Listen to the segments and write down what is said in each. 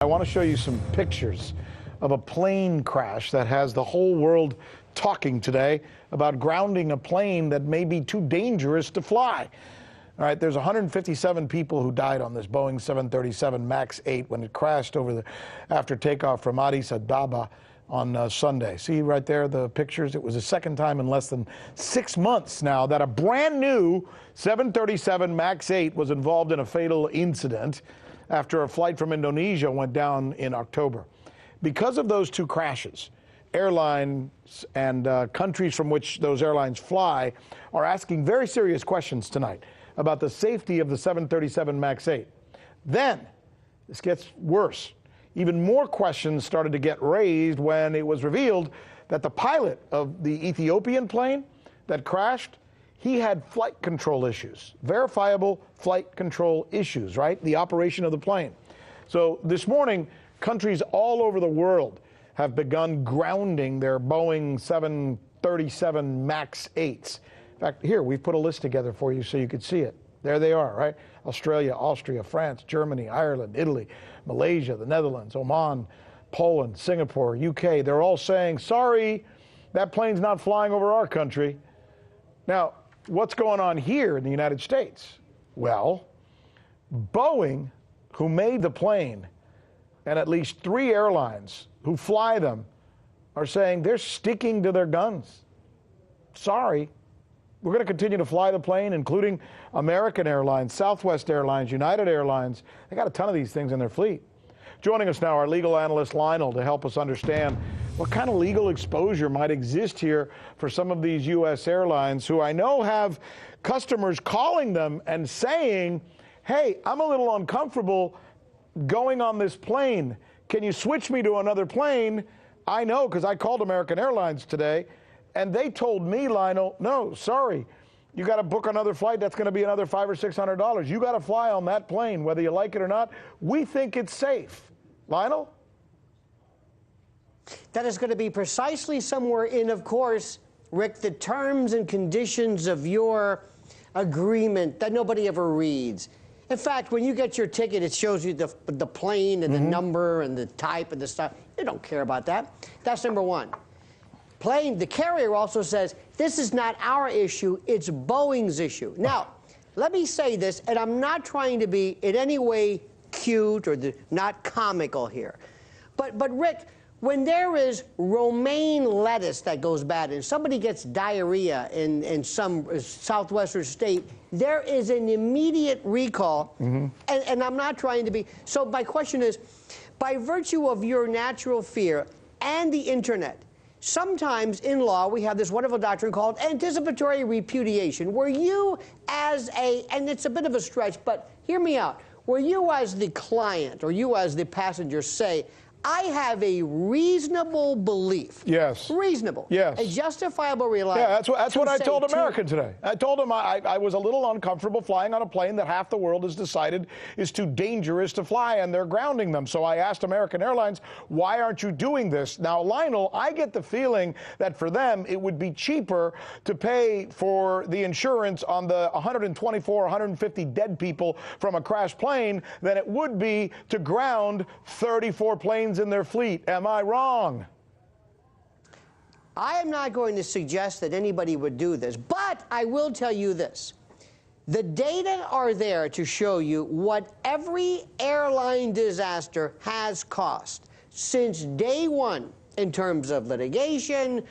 I want to show you some pictures of a plane crash that has the whole world talking today about grounding a plane that may be too dangerous to fly. All right, there's 157 people who died on this Boeing 737 MAX 8 when it crashed after takeoff from Addis Ababa on Sunday. See right there the pictures? It was the second time in less than 6 months now that a brand new 737 MAX 8 was involved in a fatal incident after a flight from Indonesia went down in October. Because of those two crashes, airlines and countries from which those airlines fly are asking very serious questions tonight about the safety of the 737 MAX 8. Then, this gets worse. Even more questions started to get raised when it was revealed that the pilot of the Ethiopian plane that crashed, he had flight control issues, verifiable flight control issues, right? The operation of the plane. So this morning, countries all over the world have begun grounding their Boeing 737 MAX 8s. In fact, here, we've put a list together for you so you could see it. There they are, right? Australia, Austria, France, Germany, Ireland, Italy, Malaysia, the Netherlands, Oman, Poland, Singapore, UK. They're all saying, sorry, that plane's not flying over our country. Now, what's going on here in the United States? Well, Boeing, who made the plane, and at least 3 airlines who fly them are saying they're sticking to their guns. Sorry. We're going to continue to fly the plane, including American Airlines, Southwest Airlines, United Airlines. They got a ton of these things in their fleet. Joining us now, our legal analyst, Lionel, to help us understand what kind of legal exposure might exist here for some of these U.S. airlines who I know have customers calling them and saying, hey, I'm a little uncomfortable going on this plane. Can you switch me to another plane? I know, because I called American Airlines today, and they told me, Lionel, no, sorry, you got to book another flight. That's going to be another $500 or $600. You got to fly on that plane, whether you like it or not. We think it's safe. Lionel? That is going to be precisely somewhere in, of course, Rick, the terms and conditions of your agreement that nobody ever reads. In fact, when you get your ticket, it shows you the plane and the number and the type and the stuff. You don't care about that. That's number one. The carrier also says, this is not our issue, it's Boeing's issue. Now, let me say this, and I'm not trying to be in any way cute or not comical here. But Rick, when there is romaine lettuce that goes bad and somebody gets diarrhea in some southwestern state, there is an immediate recall. And I'm not trying to be. So my question is, by virtue of your natural fear and the internet, sometimes in law, we have this wonderful doctrine called anticipatory repudiation, where you as and it's a bit of a stretch, but hear me out, where you as the client or you as the passenger say, I have a reasonable belief. Yes. Reasonable. Yes. A justifiable reliance. Yeah, that's what I told American today. I told him I was a little uncomfortable flying on a plane that half the world has decided is too dangerous to fly, and they're grounding them. So I asked American Airlines, why aren't you doing this? Now, Lionel, I get the feeling that for them, it would be cheaper to pay for the insurance on the 124, 150 dead people from a crashed plane than it would be to ground 34 planes in their fleet. Am I wrong? I am not going to suggest that anybody would do this, but I will tell you this. The data are there to show you what every airline disaster has cost since day one in terms of litigation,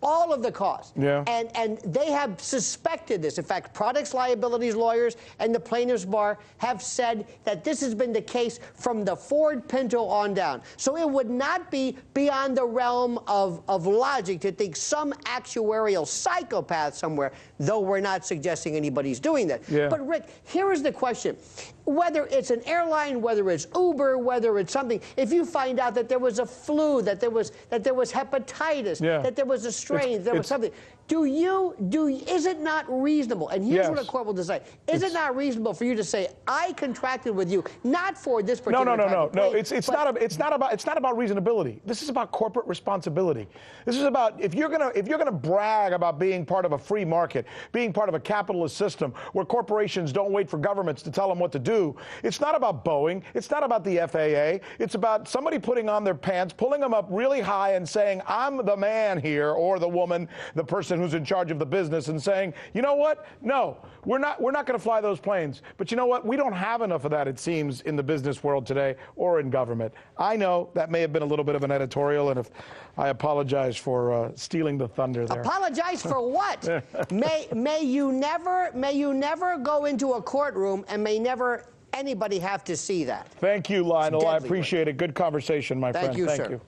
all of the costs. Yeah. And they have suspected this. In fact, products liabilities lawyers and the plaintiffs bar have said that this has been the case from the Ford Pinto on down. So it would not be beyond the realm of logic to think some actuarial psychopath somewhere, though we're not suggesting anybody's doing that. Yeah. But Rick, here is the question. Whether it's an airline, whether it's Uber, whether it's something, if you find out that there was a flu, that there was hepatitis, yeah, that there was a strange. There was something. Is it not reasonable? And here's what a court will decide. Is it not reasonable for you to say, I contracted with you, not for this particular No. It's not about reasonability. This is about corporate responsibility. This is about if you're gonna brag about being part of a free market, being part of a capitalist system where corporations don't wait for governments to tell them what to do. It's not about Boeing. It's not about the FAA. It's about somebody putting on their pants, pulling them up really high and saying, I'm the man here, or the woman, the person who's in charge of the business, and saying, you know what? No, we're not going to fly those planes. But you know what? We don't have enough of that, it seems, in the business world today or in government. I know that may have been a little bit of an editorial, and if I apologize for stealing the thunder there. Apologize for what? may you never go into a courtroom, and may never anybody have to see that. Thank you, Lionel. I appreciate it. Good conversation, my friend. Thank you, sir.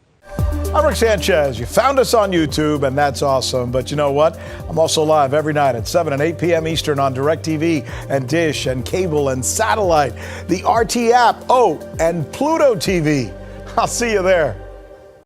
I'm Rick Sanchez. You found us on YouTube, and that's awesome. But you know what? I'm also live every night at 7 and 8 p.m. Eastern on DirecTV and Dish and cable and satellite, the RT app, and Pluto TV. I'll see you there.